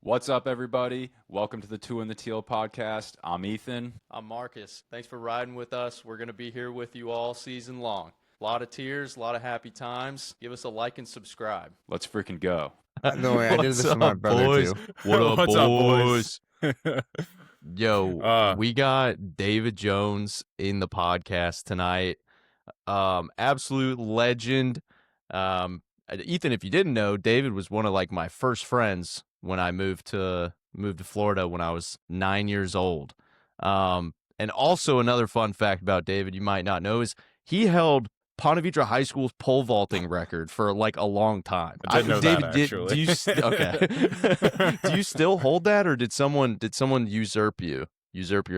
What's up, everybody? Welcome to the Two in the Teal podcast. I'm Ethan. I'm Marcus. Thanks for riding with us. We're going to be here with you all season long. A lot of tears, a lot of happy times. Give us a like and subscribe. Let's freaking go. No way, I did this with my brother boys? too. What up, What's boys? up, boys? Yo, we got David Jones in the podcast tonight. Absolute legend. Ethan, if you didn't know, David was one of my first friends when I moved to Florida when I was 9 years old. And also another fun fact about David you might not know is he held Ponte Vedra High School's pole vaulting record for a long time. I didn't know David, that, actually. do you okay? Do you still hold that, or did someone usurp your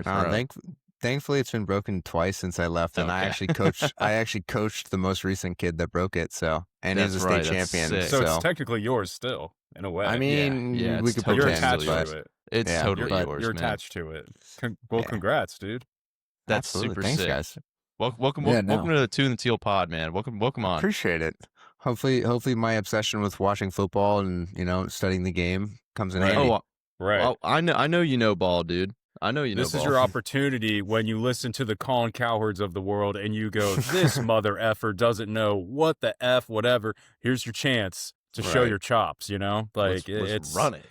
throne? Thankfully, it's been broken twice since I left, and I actually coached the most recent kid that broke it. So, and he was a state champion. Sick. So it's technically yours still, in a way. I mean, Yeah, we it's could totally you're pretend, attached but to it. It's Yeah, totally but yours, You're man. attached to it. Yeah. Congrats, dude. That's absolutely. super Thanks, sick. guys. Welcome Yeah, to the Two in the Teal pod, man. Welcome on. Appreciate it. Hopefully, my obsession with watching football and studying the game comes in Right. handy. Right. Well, I know you know ball, dude. I know you know This ball. is your opportunity when you listen to the Colin Cowherds of the world and you go, this mother effer doesn't know what the F, whatever. Here's your chance to show Right. your chops, Let's it's run it.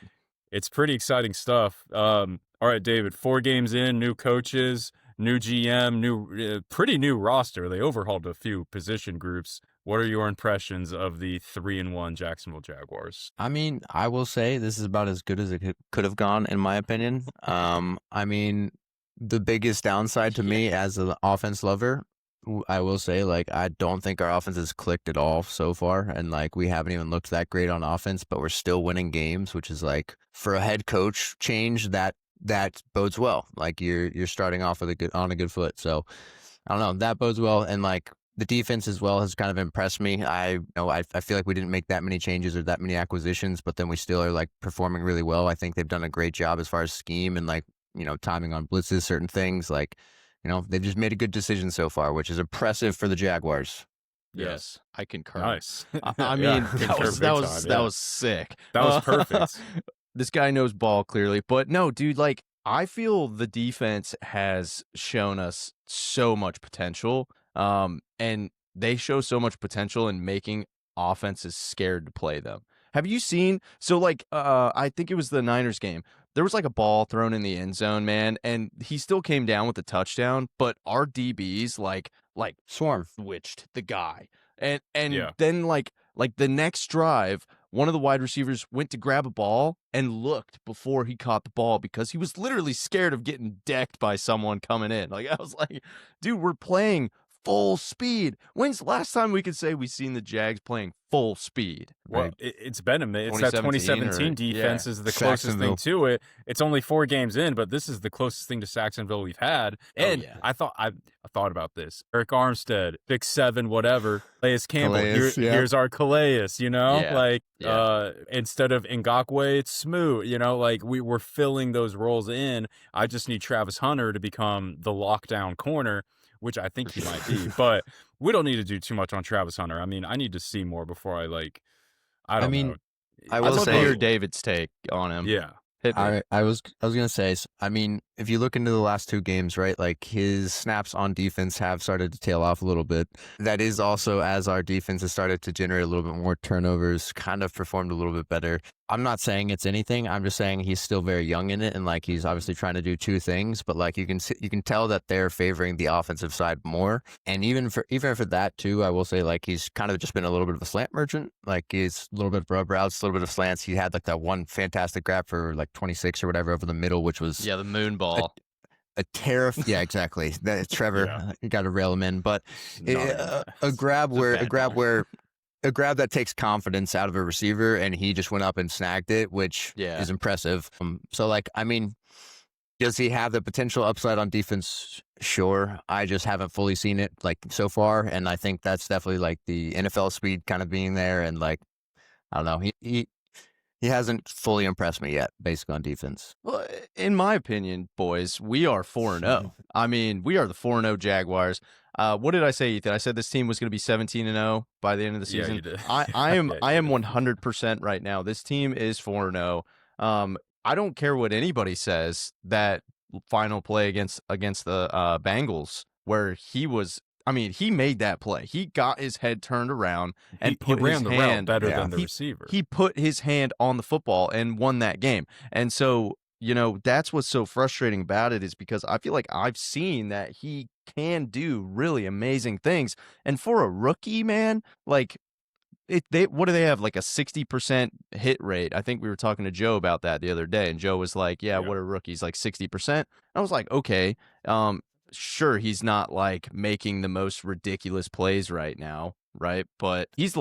It's pretty exciting stuff. All right, David, 4 games in, new coaches, new GM, pretty new roster. They overhauled a few position groups. What are your impressions of the 3-1 Jacksonville Jaguars? I mean, I will say this is about as good as it could have gone, in my opinion. I mean, the biggest downside to me as an offense lover, I will say, I don't think our offense has clicked at all so far, and we haven't even looked that great on offense, but we're still winning games, which is for a head coach change that bodes well. You're starting off with on a good foot, so I don't know, that bodes well, and the defense as well has kind of impressed me. I feel like we didn't make that many changes or that many acquisitions, but then we still are performing really well. I think they've done a great job as far as scheme and timing on blitzes, certain things. They've just made a good decision so far, which is impressive for the Jaguars. Yes, I concur. Nice. I mean, Yeah, that concur was big time, that was sick. That was perfect. This guy knows ball clearly, but no, dude. I feel the defense has shown us so much potential. And they show so much potential in making offenses scared to play them. Have you seen? So, I think it was the Niners game. There was a ball thrown in the end zone, man, and he still came down with the touchdown. But our DBs Swarm. switched the guy, and Yeah. then the next drive, one of the wide receivers went to grab a ball and looked before he caught the ball because he was literally scared of getting decked by someone coming in. I was like, dude, we're playing full speed. When's the last time we could say we've seen the Jags playing full speed? Well, Right. it's been a minute. It's that 2017 2017 defense is the closest thing Saxonville. to it. It's only 4 games in, but this is the closest thing to Saxonville we've had. And yeah. I thought about this. Eric Armstead, 6'7", whatever. Calais Campbell. Calais, yeah. Here's our Calais. Yeah. Instead of Ngakwe, it's Smoot. We were filling those roles in. I just need Travis Hunter to become the lockdown corner, which I think he might be. But we don't need to do too much on Travis Hunter. I mean, I need to see more before I don't know. I I'd will love to say- hear David's take on him. Yeah. Hit me. I was gonna say, I mean, if you look into the last 2 games, right, his snaps on defense have started to tail off a little bit. That is also as our defense has started to generate a little bit more turnovers, kind of performed a little bit better. I'm not saying it's anything. I'm just saying he's still very young in it, and he's obviously trying to do 2 things. But you can tell that they're favoring the offensive side more. And even for that too, I will say he's kind of just been a little bit of a slant merchant. He's a little bit of rub routes, a little bit of slants. He had that one fantastic grab for 26 or whatever over the middle, which was Yeah, the moon ball. a yeah, exactly. That Trevor got to rail him in, but a grab that takes confidence out of a receiver, and he just went up and snagged it, which is impressive. So I mean, does he have the potential upside on defense? Sure. I just haven't fully seen it so far, and I think that's definitely the NFL speed kind of being there, and I don't know, he hasn't fully impressed me yet, basically on defense. Well, in my opinion, boys, we are 4-0. I mean, we are the 4-0 Jaguars. What did I say, Ethan? I said this team was going to be 17-0 by the end of the season. Yeah, you did. I am 100% right now. This team is 4-0. I don't care what anybody says, that final play against the Bengals where he was. I mean, he made that play. He got his head turned around and he put his ran the route hand. better than the receiver. He put his hand on the football and won that game. And so, that's what's so frustrating about it, is because I feel like I've seen that he can do really amazing things. And for a rookie, man, like, what do they have, like a 60% hit rate? I think we were talking to Joe about that the other day, and Joe was like, yeah. What are rookies, like 60%? I was like, okay, sure, he's not like making the most ridiculous plays right now, right? But he's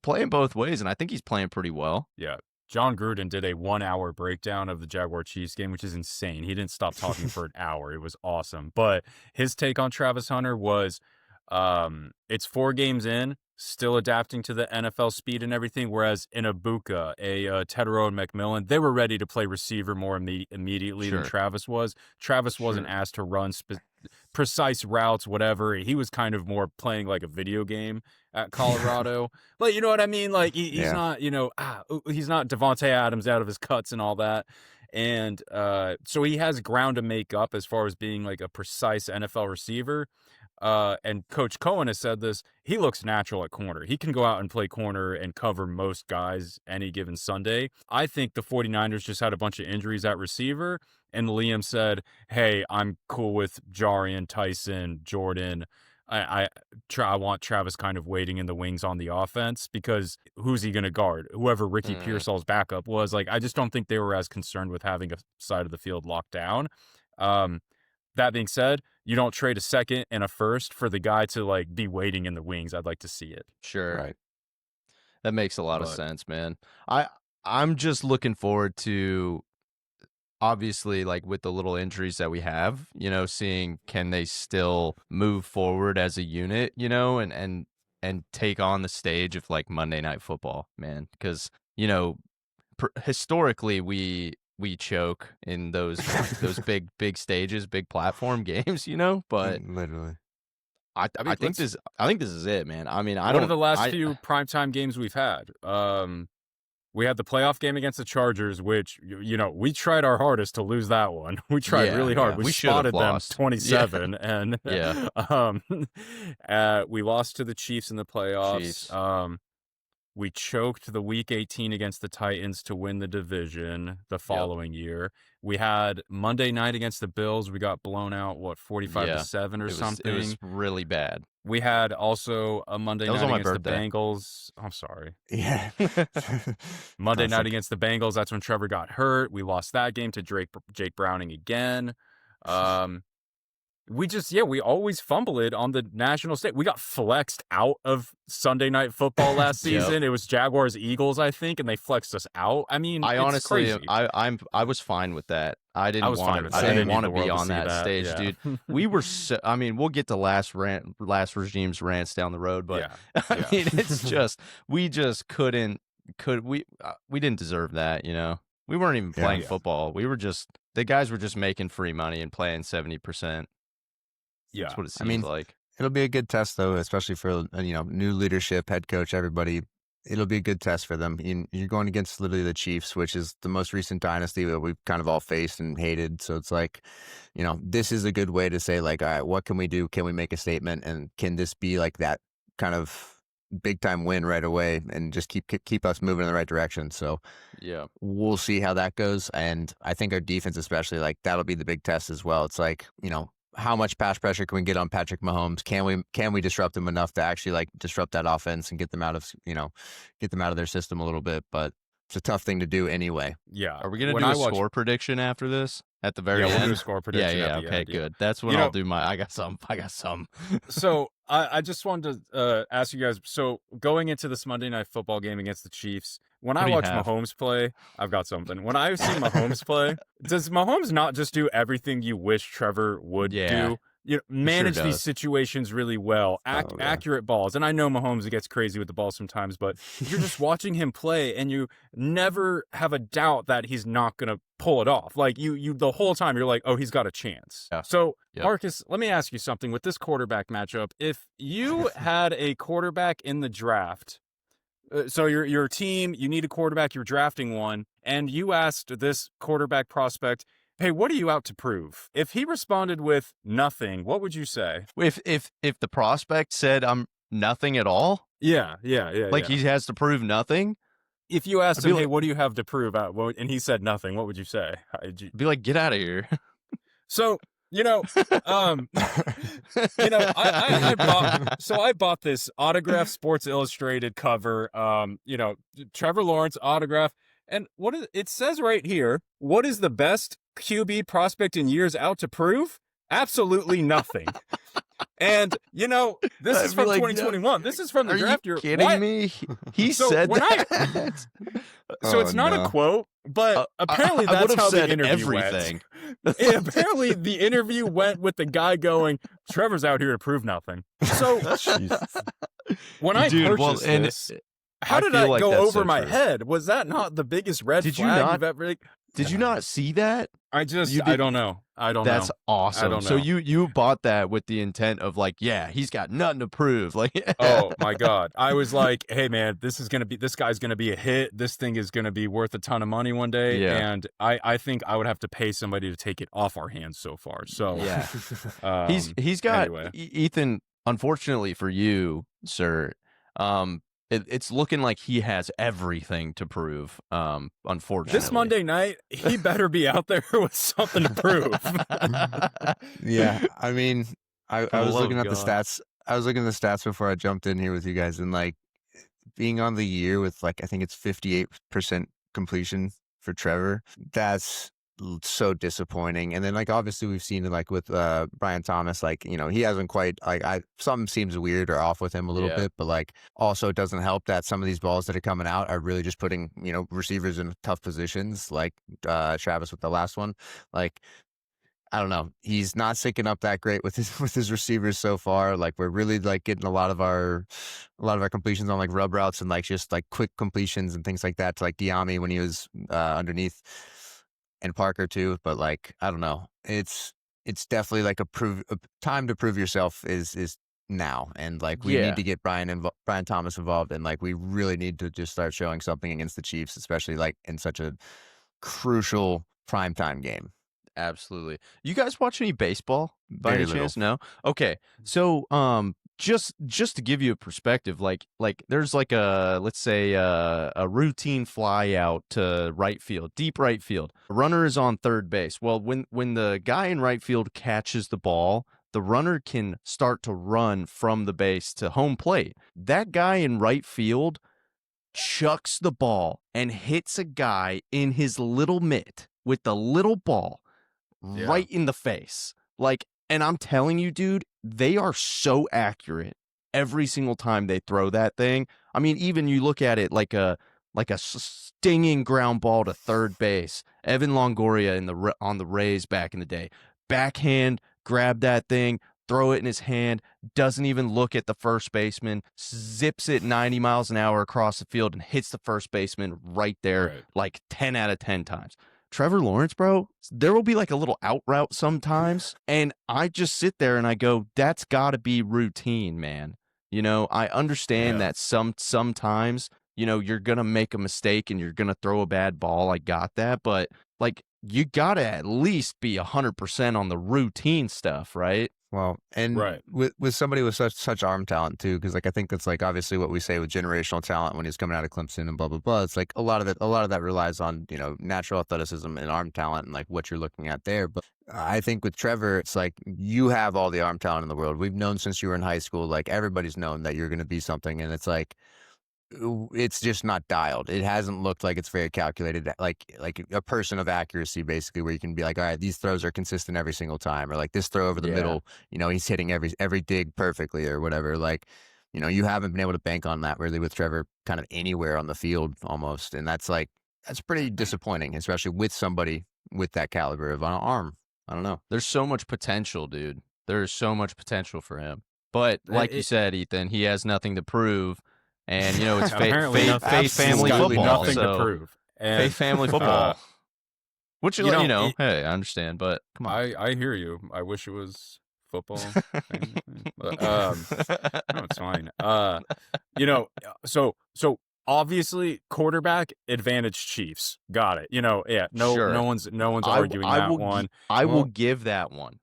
playing both ways, and I think he's playing pretty well. Yeah. John Gruden did a 1-hour breakdown of the Jaguar Chiefs game, which is insane. He didn't stop talking for an hour. It was awesome. But his take on Travis Hunter was, it's 4 games in, still adapting to the NFL speed and everything, whereas in Ibuka, Tedero and McMillan, they were ready to play receiver more immediately than Travis was. Travis wasn't asked to run precise routes, whatever. He was kind of more playing like a video game at Colorado. But you know what I mean? Like, he's not, he's not Devontae Adams out of his cuts and all that. And so he has ground to make up as far as being like a precise NFL receiver. And Coach Cohen has said this, he looks natural at corner. He can go out and play corner and cover most guys any given Sunday. I think the 49ers just had a bunch of injuries at receiver, and Liam said, hey, I'm cool with Jarian, Tyson, Jordan. I want Travis kind of waiting in the wings on the offense, because who's he going to guard? Whoever Ricky Pearsall's backup was. Like, I just don't think they were as concerned with having a side of the field locked down. That being said, you don't trade a second and a first for the guy to like be waiting in the wings. I'd like to see it. Sure. Right. That makes a lot of sense, man. I'm just looking forward to, obviously, like with the little injuries that we have, seeing can they still move forward as a unit, and take on the stage of like Monday Night Football, man. Because, historically we choke in those big stages, big platform games, but literally. I think this is it, man. I mean, what are the last few primetime games we've had? We had the playoff game against the Chargers, which, we tried our hardest to lose that one. We tried really hard. We spotted them 27, and we lost to the Chiefs in the playoffs. We choked the Week 18 against the Titans to win the division the following year. We had Monday night against the Bills. We got blown out, 45-7 or something. It was really bad. We had also a Monday night against the Bengals. I'm sorry. Yeah. Monday night against the Bengals. That's when Trevor got hurt. We lost that game to Jake Browning again. We always fumble it on the national stage. We got flexed out of Sunday Night Football last season. It was Jaguars Eagles, I think, and they flexed us out. I mean, I honestly, crazy. I was fine with that. I didn't want to be on that stage, dude. We were we'll get to last regime's rants down the road, but I mean, it's just we didn't deserve that, We weren't even playing football. We were the guys were just making free money and playing 70%. Yeah, that's what it seems like. It'll be a good test, though, especially for new leadership, head coach, everybody. It'll be a good test for them. You're going against literally the Chiefs, which is the most recent dynasty that we've kind of all faced and hated. So it's like, this is a good way to say, like, all right, what can we do? Can we make a statement? And can this be like that kind of big time win right away and just keep us moving in the right direction? So we'll see how that goes. And I think our defense, especially, like, that'll be the big test as well. It's like, how much pass pressure can we get on Patrick Mahomes? Can we disrupt him enough to actually like disrupt that offense and get them out of their system a little bit? But it's a tough thing to do anyway. Yeah. Are we gonna do a score prediction after this at the very end? We'll do a score prediction. Yeah. Okay, good. That's when I'll do my. I got some. So I just wanted to ask you guys. So going into this Monday Night Football game against the Chiefs, when I watch Mahomes play, I've got something. When I see Mahomes play, does Mahomes not just do everything you wish Trevor would do? Manage these situations really well, accurate balls. And I know Mahomes gets crazy with the ball sometimes, but you're just watching him play and you never have a doubt that he's not going to pull it off. Like you the whole time you're like, oh, he's got a chance. Yeah. So Marcus, let me ask you something with this quarterback matchup. If you had a quarterback in the draft, so your team, you need a quarterback, you're drafting one, and you asked this quarterback prospect, "Hey, what are you out to prove?" If he responded with nothing, what would you say? If the prospect said I'm nothing at all, Yeah. like he has to prove nothing, If you asked I'd be him, "Hey, like, what do you have to prove?" And he said nothing, what would you say? I'd be like, get out of here. So, um, I bought this autographed Sports Illustrated cover, Trevor Lawrence autograph, and it says right here, what is the best QB prospect in years out to prove? Absolutely nothing. And this is I'd be from like, 2021. This is from the Are draft you year. kidding me? He So said when that. So it's not a quote, but apparently I that's would've how the said interview everything. went. And apparently the interview went with the guy going, "Trevor's out here to prove nothing." So when I purchased this, how did feel that like go that's over so my true. head? Was that not the biggest red Did you flag not- you've ever? Did you not see that? I don't know. That's awesome. I don't know. So you bought that with the intent of like, yeah, he's got nothing to prove. Like, Oh my God. I was like, hey man, this guy's gonna be a hit. This thing is gonna be worth a ton of money one day. Yeah. And I think I would have to pay somebody to take it off our hands so far. So yeah, he's got anyway. Ethan. Unfortunately for you, sir, it's looking like he has everything to prove. Unfortunately, This Monday night, he better be out there with something to prove. Yeah, I mean, I was love looking of at the God. stats. I was looking at the stats before I jumped in here with you guys, and like being on the year with like I think it's 58% completion for Trevor. That's so disappointing. And then like obviously we've seen it like with Brian Thomas, like he hasn't quite like something seems weird or off with him a little Yeah. bit, but like also it doesn't help that some of these balls that are coming out are really just putting receivers in tough positions, like Travis with the last one. Like I don't know. He's not syncing up that great with his receivers so far. Like we're really like getting a lot of our completions on like rub routes and like just like quick completions and things like that to like Diami when he was underneath, and Parker too. But like I don't know. It's definitely like a time to prove yourself is now, and like we Yeah. need to get Brian Thomas involved, and like we really need to just start showing something against the Chiefs, especially like in such a crucial primetime game. Absolutely. You guys watch any baseball by Very any chance? No. Okay. So, just to give you a perspective, like there's like let's say a routine fly out to right field, deep right field. The runner is on third base. Well, when the guy in right field catches the ball, the runner can start to run from the base to home plate. That guy in right field chucks the ball and hits a guy in his little mitt with the little ball right in the face. Like, and I'm telling you, dude, they are so accurate every single time they throw that thing. I mean, even you look at it like a stinging ground ball to third base. Evan Longoria on the Rays back in the day. Backhand, grab that thing, throw it in his hand, doesn't even look at the first baseman, zips it 90 miles an hour across the field and hits the first baseman right there, like 10 out of 10 times. Trevor Lawrence, bro, there will be like a little out route sometimes, and I just sit there and I go, that's got to be routine, man. I understand that sometimes, you're going to make a mistake and you're going to throw a bad ball. I got that, but like you got to at least be 100% on the routine stuff, right? Well, and with somebody with such arm talent too, because like I think that's like obviously what we say with generational talent when he's coming out of Clemson and blah blah blah. It's like a lot of that relies on natural athleticism and arm talent and like what you're looking at there. But I think with Trevor, it's like you have all the arm talent in the world. We've known since you were in high school. Like everybody's known that you're going to be something, and it's like it's just not dialed. It hasn't looked like it's very calculated, like a person of accuracy, basically, where you can be like, all right, these throws are consistent every single time, or like this throw over the middle, he's hitting every dig perfectly or whatever. Like, you haven't been able to bank on that really with Trevor kind of anywhere on the field almost. And that's pretty disappointing, especially with somebody with that caliber of an arm. I don't know. There's so much potential, dude. There's so much potential for him. But like you said, Ethan, he has nothing to prove. And it's faith family football. Nothing to prove. And, faith family football. Which hey, I understand, but come on. I hear you. I wish it was football. No, it's fine. So obviously, quarterback advantage Chiefs. Got it. Yeah. No, Sure. no one's arguing that one. I will give that one.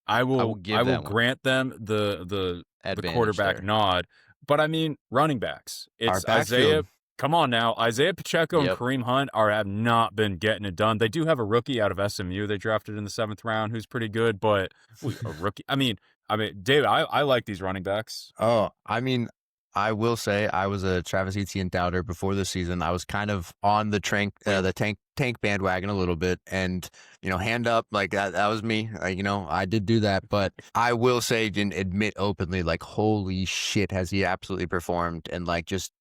I will give that one. grant them the Advantage quarterback there. nod. But I mean, running backs. It's Our Isaiah. backfield. Come on now. Isaiah Pacheco and Yep. Kareem Hunt have not been getting it done. They do have a rookie out of SMU they drafted in the 7th round who's pretty good, but a rookie. I mean, David, I like these running backs. Oh, I mean, I will say I was a Travis Etienne doubter before the season. I was kind of on the tank bandwagon a little bit, and hand up, like that was me. I did do that, but I will say, didn't admit openly, like, holy shit, has he absolutely performed? And like, just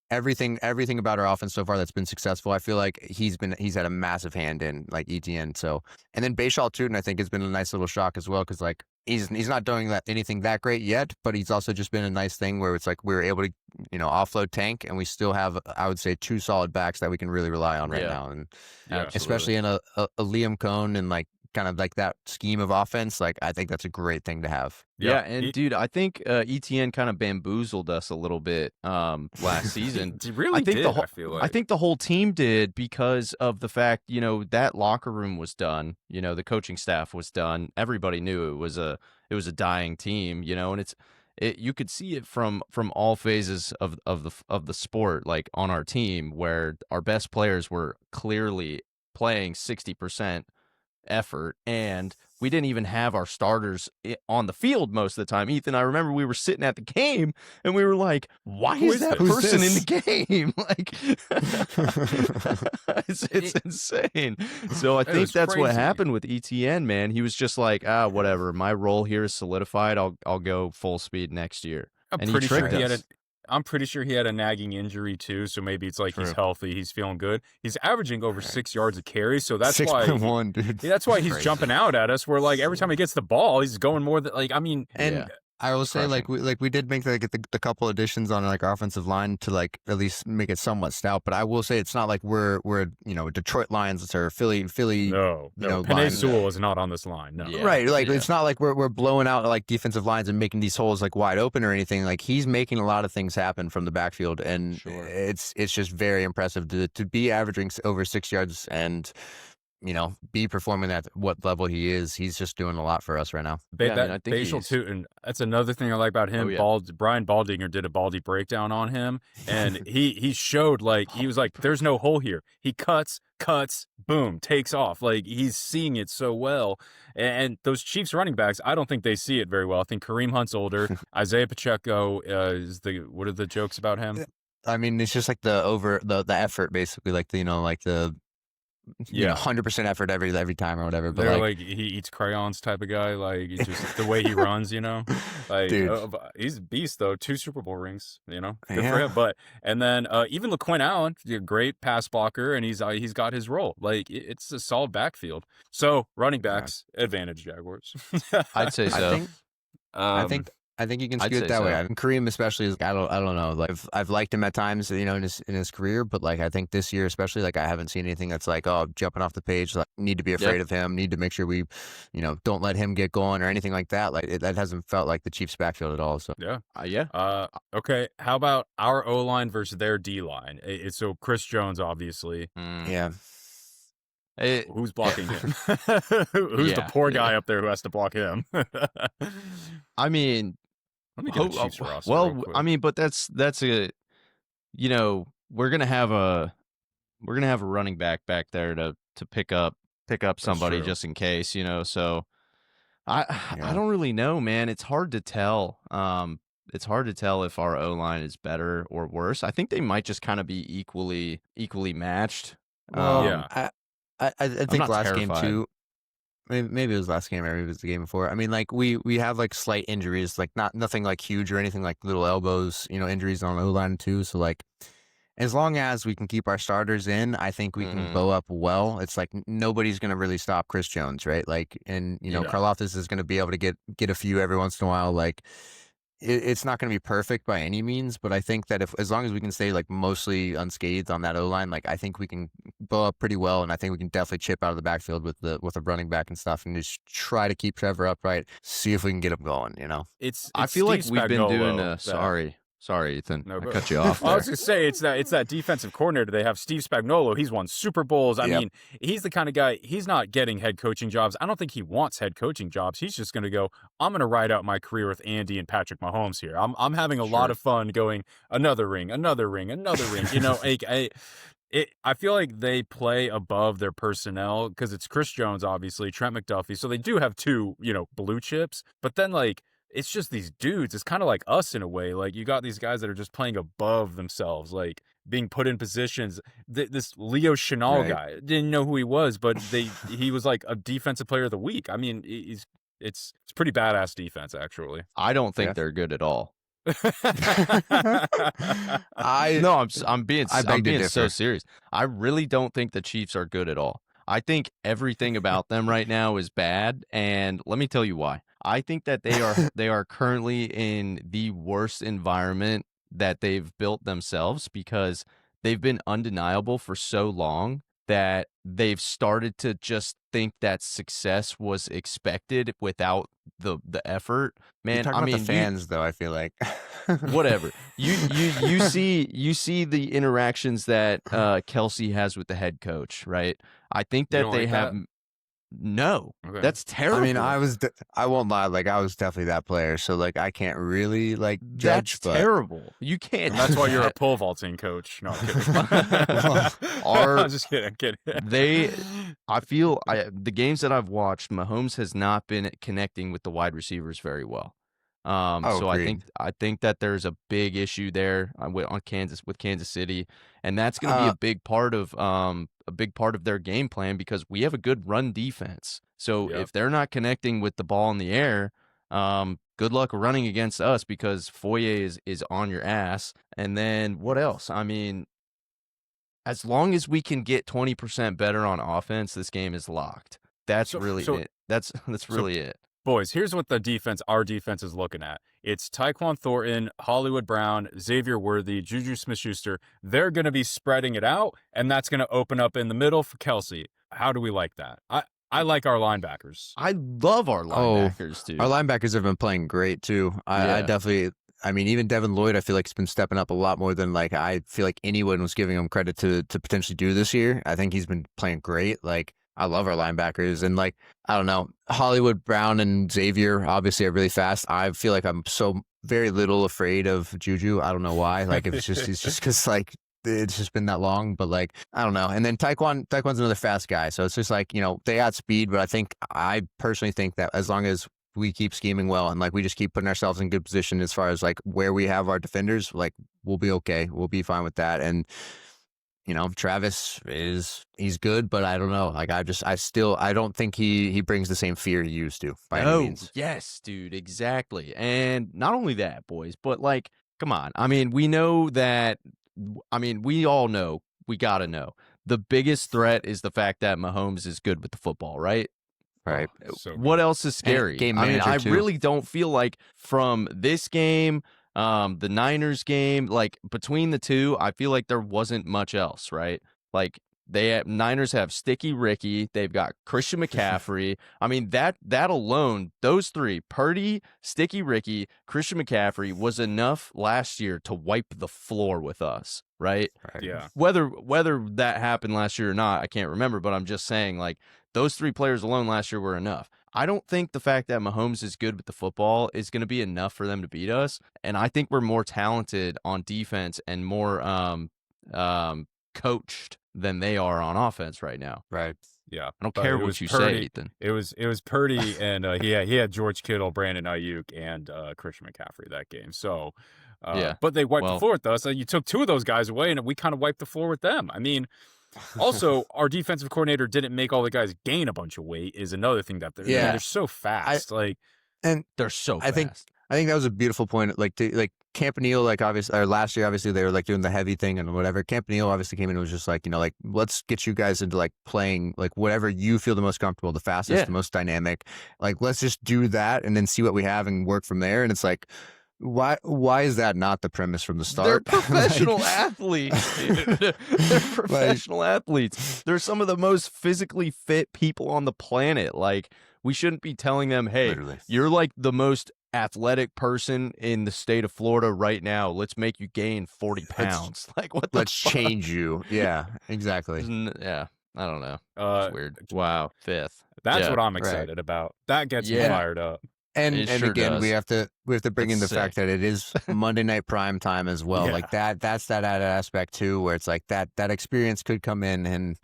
everything about our offense so far that's been successful, I feel like he's had a massive hand in, like, Etienne. So, and then Bashal Tootin, I think, has been a nice little shock as well, because like he's not doing anything that great yet, but he's also just been a nice thing where it's like we're able to offload Tank, and we still have, I would say, 2 solid backs that we can really rely on right now, and especially in a Liam Cohn and like kind of like that scheme of offense, like I think that's a great thing to have. Yeah, and dude, I think ETN kind of bamboozled us a little bit last season. He really did, I feel like. I think the whole team did, because of the fact, that locker room was done. The coaching staff was done. Everybody knew it was a dying team. And you could see it from all phases of the sport, like on our team, where our best players were clearly playing 60% effort, and we didn't even have our starters on the field most of the time. Ethan, I remember we were sitting at the game and we were like, why is that person in the game? Like, it's insane. So I think that's crazy. what happened with ETN, man. He was just like, whatever, my role here is solidified. I'll go full speed next year. I'm pretty sure he had a nagging injury too, so maybe it's like he's healthy, he's feeling good. He's averaging over 6 yards a carry, so that's 6.1, dude. That's why he's jumping out at us. We're like, every time he gets the ball, he's going more than I will say, like, we did make the couple additions on like our offensive line to like at least make it somewhat stout. But I will say it's not like we're Detroit Lions or Philly. No, Penei Sewell is not on this line. No, right? Like it's not like we're blowing out like defensive lines and making these holes like wide open or anything. Like he's making a lot of things happen from the backfield, and it's just very impressive to be averaging over 6 yards and be performing at what level he is. He's just doing a lot for us right now. I think Bashal Tootin, that's another thing I like about him. Brian Baldinger did a Baldy breakdown on him, and he showed, like, he was like, there's no hole here. He cuts, boom, takes off. Like, he's seeing it so well. And those Chiefs running backs, I don't think they see it very well. I think Kareem Hunt's older. Isaiah Pacheco what are the jokes about him? I mean, it's just like the effort, basically, like the 100% effort every time or whatever. But they're like he eats crayons type of guy. Like, it's just the way he runs, Like, dude. He's a beast though. 2 Super Bowl rings, good for him. But and then even LaQuinn Allen, great pass blocker, and he's got his role. Like, it's a solid backfield. So running backs, advantage Jaguars. I'd say so. I think you can skew it that way. I mean, Kareem especially is, I don't know. Like, I've liked him at times, in his career, but like I think this year especially, like I haven't seen anything that's like, jumping off the page. Like, need to be afraid of him. Need to make sure we, don't let him get going or anything like that. Like that hasn't felt like the Chiefs' backfield at all. So okay. How about our O line versus their D line? So Chris Jones, obviously. Yeah. Who's blocking him? Who's the poor guy up there who has to block him? I mean, let me get the Chiefs roster real quick. I mean, but that's a, we're gonna have a running back there to pick up somebody just in case, So I don't really know, man. It's hard to tell. It's hard to tell if our O line is better or worse. I think they might just kind of be equally matched. I think last game too. Maybe it was last game, or maybe it was the game before. I mean, like we have like slight injuries, like nothing like huge or anything, like little elbows, injuries on the O-line too. So like, as long as we can keep our starters in, I think we can bow up well. It's like nobody's gonna really stop Chris Jones, right? Like, and Karlaftis is gonna be able to get a few every once in a while. Like, it's not going to be perfect by any means, but I think that as long as we can stay like mostly unscathed on that O-line, like I think we can blow up pretty well, and I think we can definitely chip out of the backfield with a running back and stuff, and just try to keep Trevor upright, see if we can get him going. It's I feel Steve like we've been Spagnuolo doing sorry. Sorry, Ethan. No, I but cut you off I there. was gonna say it's that defensive coordinator. They have Steve Spagnuolo. He's won Super Bowls. I Yep. mean, he's the kind of guy. He's not getting head coaching jobs. I don't think he wants head coaching jobs. He's just gonna go. I'm gonna ride out my career with Andy and Patrick Mahomes here. I'm having a lot of fun going another ring, another ring, another ring. You know, I feel like they play above their personnel because it's Chris Jones, obviously, Trent McDuffie. So they do have two, blue chips. But then, like, it's just these dudes. It's kind of like us in a way. Like, you got these guys that are just playing above themselves, like being put in positions. This Leo Chenal Right. guy, didn't know who he was, but he was like a defensive player of the week. I mean, it's pretty badass defense, actually. I don't think Yeah. they're good at all. I No, I'm being I beg to so differ. serious. I really don't think the Chiefs are good at all. I think everything about them right now is bad, and let me tell you why. I think that they are currently in the worst environment that they've built themselves because they've been undeniable for so long that they've started to just think that success was expected without the effort. You're Man, talking I about mean, the fans, though. I feel like whatever. You see the interactions that Kelsey has with the head coach, right? I think You that don't they like have that? no. Okay. That's terrible. I mean, I won't lie. Like, I was definitely that player, so like, I can't really like judge. That's terrible. You can't. That's do why you're a that. pole vaulting coach. No, I'm kidding. I'm just kidding. I'm kidding. I feel the games that I've watched, Mahomes has not been connecting with the wide receivers very well. So agreed. I think that there's a big issue there with Kansas City, and that's going to be a big part of their game plan because we have a good run defense. So Yep. if they're not connecting with the ball in the air, good luck running against us because Foye is on your ass. And then what else? I mean, as long as we can get 20% better on offense, this game is locked. That's really it. That's really it. Boys, here's what our defense is looking at. It's Tyquan Thornton, Hollywood Brown, Xavier Worthy, Juju Smith-Schuster. They're going to be spreading it out, and that's going to open up in the middle for Kelsey. How do we like that? I like our linebackers. I love our linebackers, dude. Our linebackers have been playing great too. I definitely. I mean, even Devin Lloyd, I feel like he's been stepping up a lot more than like I feel like anyone was giving him credit to potentially do this year. I think he's been playing great. Like, I love our linebackers, and like, I don't know, Hollywood Brown and Xavier obviously are really fast. I feel like I'm so very little afraid of Juju. I don't know why. Like, it's just because like it's just been that long, but like, I don't know. And then Taekwon's another fast guy, so it's just like, they got speed, but I personally think that as long as we keep scheming well and like we just keep putting ourselves in good position as far as like where we have our defenders, like we'll be okay. We'll be fine with that. And Travis he's good, but I don't know. Like, I don't think he brings the same fear he used to by any means. Yes, dude, exactly. And not only that, boys, but like, come on. I mean, we know that. I mean, we all know. We gotta know. The biggest threat is the fact that Mahomes is good with the football, right? Right. So What else is scary? Game I mean, manager, I too. really don't feel like from this game, the Niners game, like between the two, I feel like there wasn't much else, right? Like Niners have Sticky Ricky, they've got Christian McCaffrey. I mean, that alone, those three, Purdy, Sticky Ricky, Christian McCaffrey, was enough last year to wipe the floor with us, right? Yeah. Whether that happened last year or not, I can't remember, but I'm just saying, like, those three players alone last year were enough. I don't think the fact that Mahomes is good with the football is going to be enough for them to beat us. And I think we're more talented on defense and more coached than they are on offense right now. Right. Yeah. I don't care what you say, Ethan. It was Purdy and he had George Kittle, Brandon Ayuk, and Christian McCaffrey that game. So but they wiped the floor with us. You took two of those guys away, and we kind of wiped the floor with them. I mean, also, our defensive coordinator didn't make all the guys gain a bunch of weight is another thing that they're so fast. And they're so fast. I think that was a beautiful point. Like Campanile, like obviously, or last year, obviously they were like doing the heavy thing and whatever. Campanile obviously came in and was just like, like, let's get you guys into like playing like whatever you feel the most comfortable, the fastest, the most dynamic. Like, let's just do that and then see what we have and work from there. And it's like, why is that not the premise from the start? They're professional athletes, dude. They're professional athletes. They're some of the most physically fit people on the planet. Like, we shouldn't be telling them, hey, Literally. you're like the most athletic person in the state of Florida right now. Let's make you gain 40 pounds. Like, what the Let's fuck? change you. Yeah, exactly. Yeah, I don't know. It's weird. Wow, 5th. That's Yeah, what I'm right. excited about. That gets me Yeah. fired up. And It sure again, we does. have to bring in That's the fact sick. that it is Monday night prime time as well. Yeah. Like that's that added aspect too, where it's like that experience could come in, and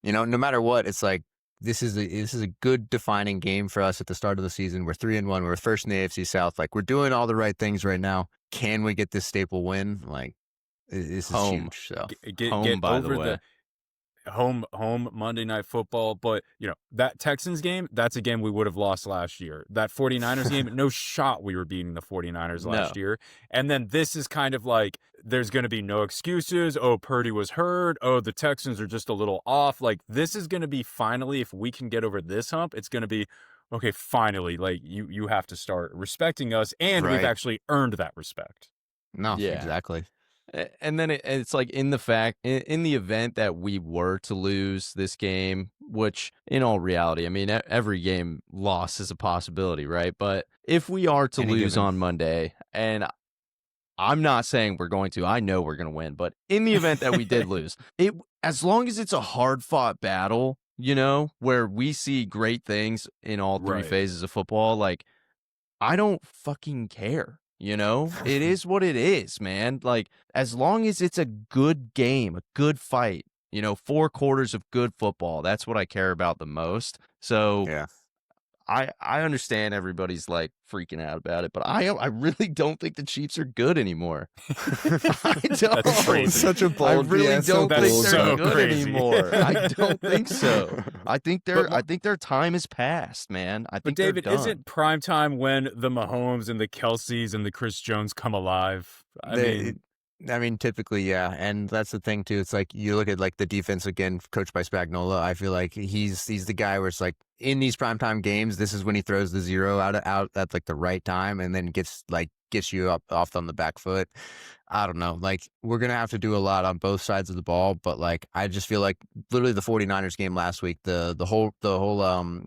no matter what, it's like this is a good defining game for us at the start of the season. We're 3-1. We're first in the AFC South. Like, we're doing all the right things right now. Can we get this staple win? Like, this is Home. huge. So Home, by the over way. home Monday Night Football. But that Texans game, that's a game we would have lost last year. That 49ers game, no shot we were beating the 49ers last year. And then this is kind of like, there's going to be no excuses. Oh, Purdy was hurt. Oh, the Texans are just a little off. Like, this is going to be, finally, if we can get over this hump, it's going to be, okay, finally, like, you have to start respecting us, and we've Right. actually earned that respect. no, Yeah. exactly. And then it's like, in the event that we were to lose this game, which in all reality, I mean, every game loss is a possibility, right? But if we are to Any lose given. on Monday, and I'm not saying we're going to, I know we're going to win, but in the event that we did lose, as long as it's a hard fought battle, where we see great things in all three Right. phases of football, like, I don't fucking care. It is what it is, man. Like, as long as it's a good game, a good fight, 4 quarters of good football, that's what I care about the most. So Yeah. I understand everybody's like freaking out about it, but I really don't think the Chiefs are good anymore. I don't. That's crazy. Such a I bold. really yeah, don't That's think they're so good crazy. anymore. I don't think so. I think But- I think their time has passed, man. I But think David, they're done. isn't prime time when the Mahomes and the Kelseys and the Chris Jones come alive? I mean, typically, yeah, and that's the thing too. It's like you look at like the defense again, coached by Spagnuolo. I feel like he's the guy where it's like in these primetime games, this is when he throws the zero out at like the right time, and then gets you up off on the back foot. I don't know. Like, we're gonna have to do a lot on both sides of the ball, but like I just feel like literally the 49ers game last week, the whole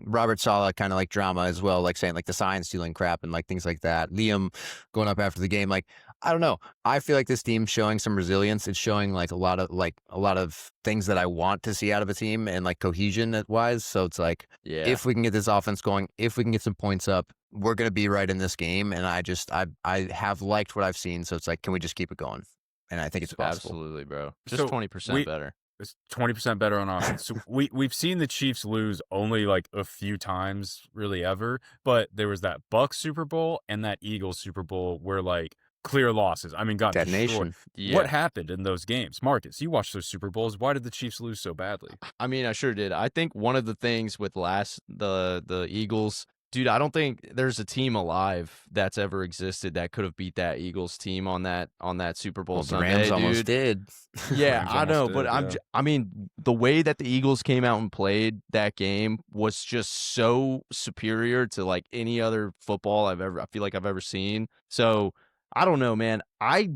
Robert Saleh kind of like drama as well, like saying like the sign stealing crap and like things like that. Liam going up after the game, like, I don't know. I feel like this team's showing some resilience. It's showing like a lot of things that I want to see out of a team, and like cohesion wise. So it's like, Yeah. if we can get this offense going, if we can get some points up, we're going to be right in this game. And I have liked what I've seen. So it's like, can we just keep it going? And I think it's possible. Absolutely, bro. Just So 20% better. It's 20% better on offense. So we've seen the Chiefs lose only like a few times, really ever. But there was that Bucs Super Bowl and that Eagles Super Bowl where like clear losses. I mean, got destroyed. Detonation. Yeah. What happened in those games? Marcus, you watched those Super Bowls. Why did the Chiefs lose so badly? I mean, I sure did. I think one of the things with the Eagles, dude, I don't think there's a team alive that's ever existed that could have beat that Eagles team on that Super Bowl Well, the Sunday, Rams almost dude. did. Yeah, Rams I know, almost but did, yeah. I mean, the way that the Eagles came out and played that game was just so superior to like any other football I feel like I've ever seen. So I don't know, man. I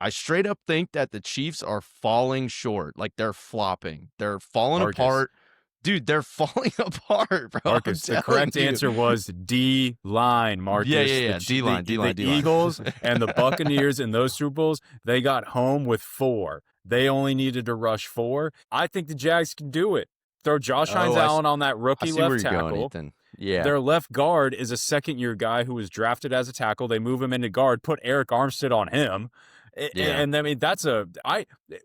straight up think that the Chiefs are falling short. Like, they're flopping. They're falling Marcus. apart. Dude, they're falling apart, bro. Marcus, the correct answer was D-line, Marcus. Yeah. The D-line. The Eagles and the Buccaneers in those Super Bowls, they got home with 4. They only needed to rush 4. I think the Jags can do it. Throw Josh Hines Allen on that I rookie see where left you're tackle. going, Ethan. Yeah. Their left guard is a second-year guy who was drafted as a tackle. They move him into guard, put Eric Armstead on him. Yeah. And I mean,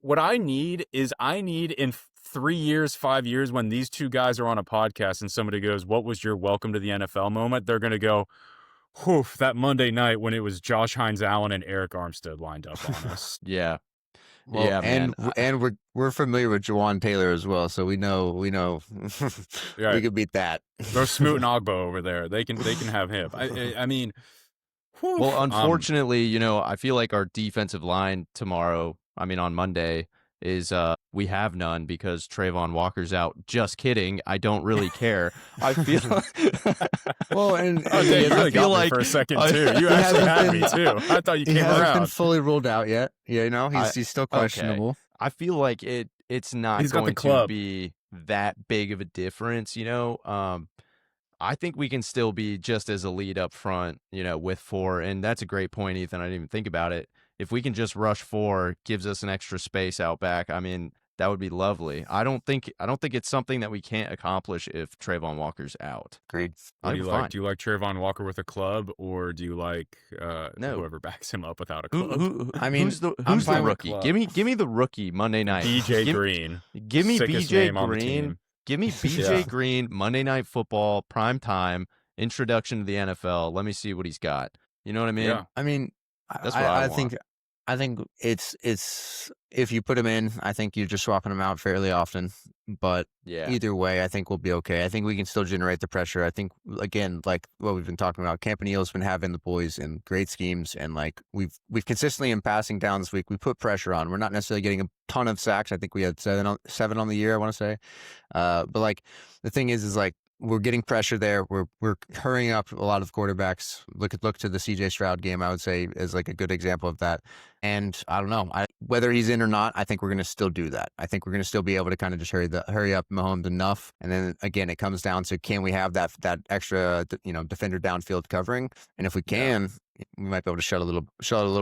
what I need in 3 years, 5 years, when these two guys are on a podcast and somebody goes, "What was your welcome to the NFL moment?" They're going to go, "Whew, that Monday night when it was Josh Hines Allen and Eric Armstead lined up on us." Yeah. Well, Yeah, man. and we're familiar with Jawan Taylor as well, so we know we Right. could beat that. Throw Smoot and Ogbo over there. They can have him. I mean, whew, Well, unfortunately, I feel like our defensive line tomorrow, I mean on Monday, is we have none because Trayvon Walker's out. Just kidding. I don't really care. I feel Well, and Oh, Dave, you I really feel got me like for a second I- too. You He actually hasn't had been- me too. I thought you he came hasn't been around. fully ruled out yet. Yeah, he's still okay. questionable. I feel like it's not He's got the going to club. be that big of a difference, I think we can still be just as elite up front, with 4. And that's a great point, Ethan. I didn't even think about it. If we can just rush 4, gives us an extra space out back. I mean, that would be lovely. I don't think it's something that we can't accomplish if Trayvon Walker's out. Agreed. What do you like? Do you like Trayvon Walker with a club, or do you like No. whoever backs him up without a club? I mean, who's the fine with rookie? Give me the rookie Monday night. BJ Green. Give me Sickest BJ name on the Green. team. Give me BJ Green, Monday Night Football, prime time, introduction to the NFL. Let me see what he's got. You know what I mean? Yeah. I mean, That's what I think. I think it's if you put him in, I think you're just swapping him out fairly often. But either way, I think we'll be okay. I think we can still generate the pressure. I think, again, like what we've been talking about, Campanella's been having the boys in great schemes, and like we've consistently in passing down this week, we put pressure on. We're not necessarily getting a ton of sacks. I think we had 7 on the year, I want to say. But like the thing is like we're getting pressure there. We're hurrying up a lot of quarterbacks. Look to the CJ Stroud game, I would say, is like a good example of that. And I don't know whether he's in or not. I think we're going to still do that. I think we're going to still be able to kind of just hurry up Mahomes enough. And then again, it comes down to, can we have that extra defender downfield covering? And if we can, we might be able to shut a little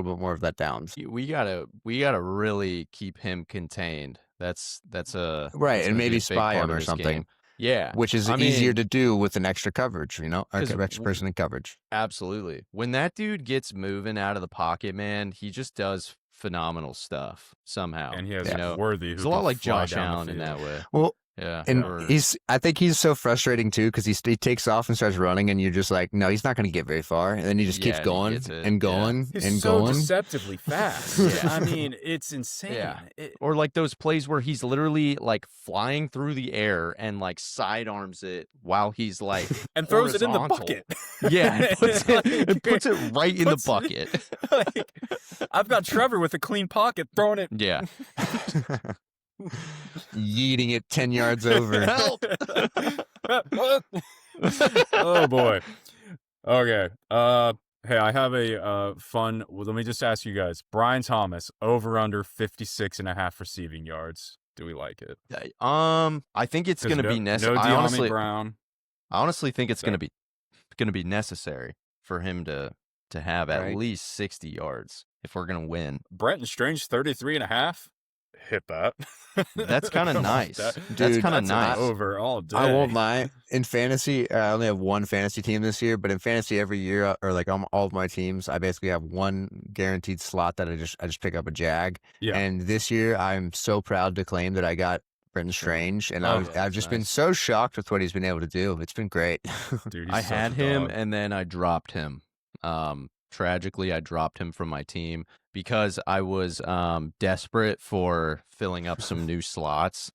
bit more of that down. We gotta really keep him contained. That's right, and maybe spy him or something. Game. Yeah. Which is easier to do with an extra coverage, an extra person in coverage. Absolutely. When that dude gets moving out of the pocket, man, he just does phenomenal stuff somehow. And he has Worthy. It's a lot like Josh Allen in that way. Well, yeah. And I think he's so frustrating too, because he takes off and starts running, and you're just like, no, he's not going to get very far. And then he just keeps going and going he's and so going. deceptively fast. I mean, it's insane. Yeah. Or like those plays where he's literally like flying through the air and like sidearms it while he's like and throws it in the bucket. Yeah, puts it right in the bucket. Like, I've got Trevor with a clean pocket throwing it. Yeah. Yeeting it 10 yards over. Help! Oh boy. Okay. Hey, I have a fun. Well, let me just ask you guys. Brian Thomas, over under 56.5 receiving yards. Do we like it? I think it's going to be necessary. No De'Ami Brown. I honestly think it's going to be necessary for him to have at least 60 yards if we're going to win. Brenton Strange 33.5. Hit that. That's kind of nice. That's kind of nice. Over all day. I won't lie. In fantasy, I only have one fantasy team this year, but in fantasy every year, or like all of my teams, I basically have one guaranteed slot that I just pick up a Jag. Yeah. And this year, I'm so proud to claim that I got Brenton Strange, and I've just been so shocked with what he's been able to do. It's been great. Dude, I had him, and then I dropped him. Tragically, I dropped him from my team because I was desperate for filling up some new slots,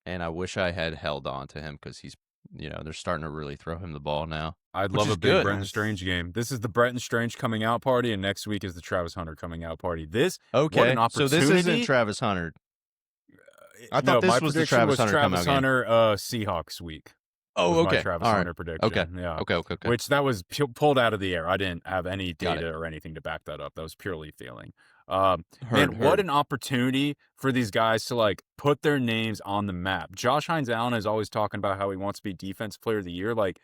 and I wish I had held on to him because he's, they're starting to really throw him the ball now. I'd love a big Brenton Strange game. This is the Brenton Strange coming out party, and next week is the Travis Hunter coming out party. What an opportunity. So this isn't Travis Hunter. I thought this was the Travis Hunter Travis Hunter Seahawks week. Oh, okay. My Travis Hunter prediction. Okay. Yeah. Okay. Which that was pulled out of the air. I didn't have any data or anything to back that up. That was purely feeling. Man, what an opportunity for these guys to like put their names on the map. Josh Hines Allen is always talking about how he wants to be Defensive Player of the Year. Like,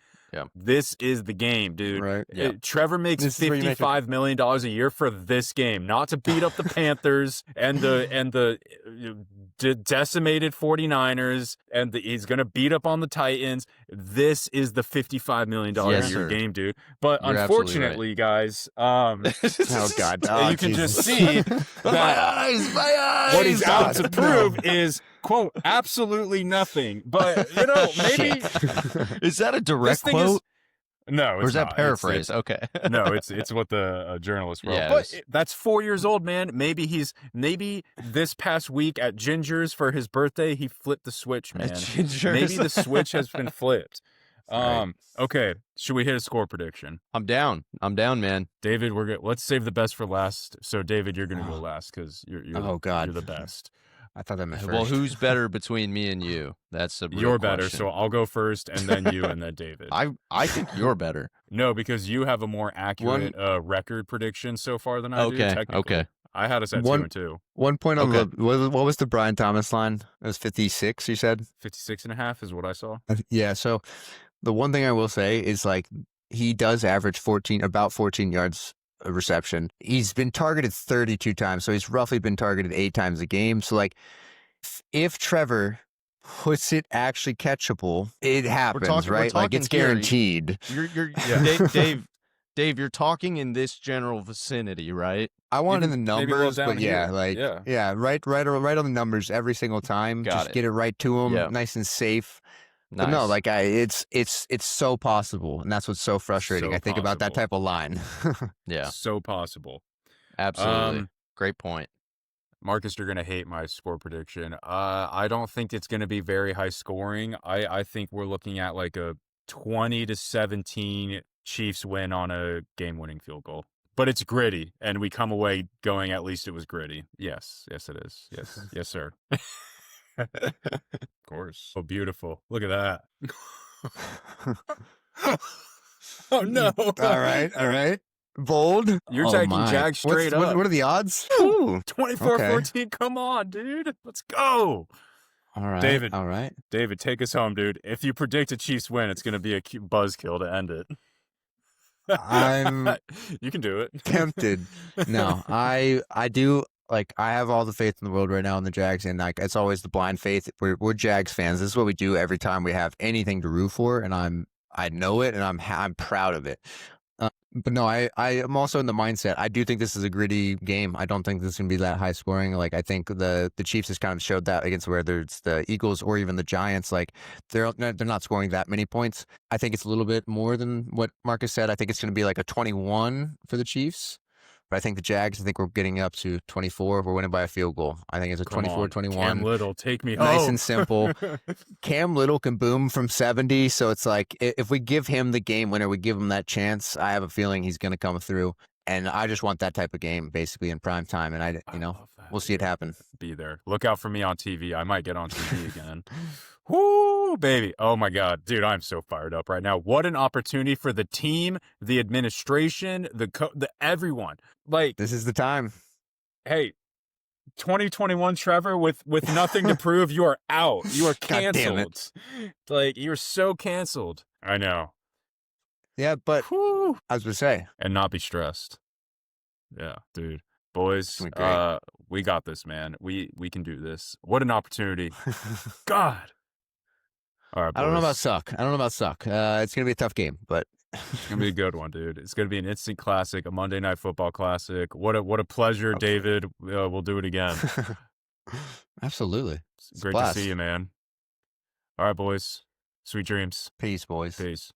this is the game, dude. Right. Yeah. Trevor makes $55 million a year for this game, not to beat up the Panthers and the decimated 49ers, and he's going to beat up on the Titans. This is the $55 million a year game, dude. But You're unfortunately, guys, oh God, you can just see that my eyes. what he's out to prove is, quote, absolutely nothing. But, maybe... Is that a direct quote? No, it's or is that not. paraphrase? Okay. No, it's what the journalist wrote. Yeah, but that's 4 years old, man. Maybe this past week at Ginger's for his birthday, he flipped the switch, man. Maybe the switch has been flipped. Okay, should we hit a score prediction? I'm down, man. David, we're good. Let's save the best for last. So, David, you're going to go last because you're the best. I thought that meant first. Well, who's better between me and you? That's a real You're better, question. so I'll go first, and then you, and then David. I think you're better. No, because you have a more accurate record prediction so far than I do. Technically. Okay. I had us at 2-2. 1 point on what was the Brian Thomas line? It was 56. You said 56.5 is what I saw. Yeah. So The one thing I will say is like he does average about 14 yards a reception. He's been targeted 32 times, so he's roughly been targeted 8 times a game. So like if Trevor puts it actually catchable, it happens, right? Like it's guaranteed. You're Dave, you're talking in this general vicinity, right? I want in the numbers, but yeah, here. right on the numbers every single time. Just get it right to him, nice and safe. Nice. But no, like it's so possible, and that's what's so frustrating. I think about that type of line. Yeah, so possible. Absolutely, great point. Marcus, you're gonna hate my score prediction. I don't think it's gonna be very high scoring. I think we're looking at like a 20-17 Chiefs win on a game-winning field goal. But it's gritty, and we come away going, at least it was gritty. Yes, it is. Yes, sir. Of course. Oh, beautiful. Look at that. Oh, no. All right. Bold. You're taking Jags straight up. What are the odds? 24-14. Come on, dude. Let's go. All right. David. All right. David, take us home, dude. If you predict a Chiefs win, it's going to be a buzzkill to end it. You can do it. Tempted. No, I do. Like, I have all the faith in the world right now in the Jags, and like it's always the blind faith. We're Jags fans. This is what we do every time we have anything to root for, and I know it, and I'm proud of it. But no, I am also in the mindset. I do think this is a gritty game. I don't think this is going to be that high scoring. Like, I think the Chiefs has kind of showed that against whether it's the Eagles or even the Giants. Like, they're not scoring that many points. I think it's a little bit more than what Marcus said. I think it's going to be like a 21 for the Chiefs. But I think the Jags, we're getting up to 24. We're winning by a field goal. I think it's a 24-21. Cam Little, take me home. Nice and simple. Cam Little can boom from 70, so it's like if we give him the game winner, we give him that chance, I have a feeling he's going to come through. And I just want that type of game, basically, in prime time. And we'll see it happen. Be there. Look out for me on TV. I might get on TV again. Whoo, baby. Oh, my God. Dude, I'm so fired up right now. What an opportunity for the team, the administration, the everyone. Like, this is the time. Hey, 2021 Trevor with nothing to prove, you are out. You are canceled. God damn it. Like, you're so canceled. I know. Yeah, but Whew. I was going to say. And not be stressed. Yeah, dude. Boys, we got this, man. We can do this. What an opportunity. God. All right, boys. I don't know about suck. It's going to be a tough game, but it's going to be a good one, dude. It's going to be an instant classic, a Monday Night Football classic. What a pleasure, okay. David. We'll do it again. Absolutely. Great to see you, man. All right, boys. Sweet dreams. Peace, boys. Peace.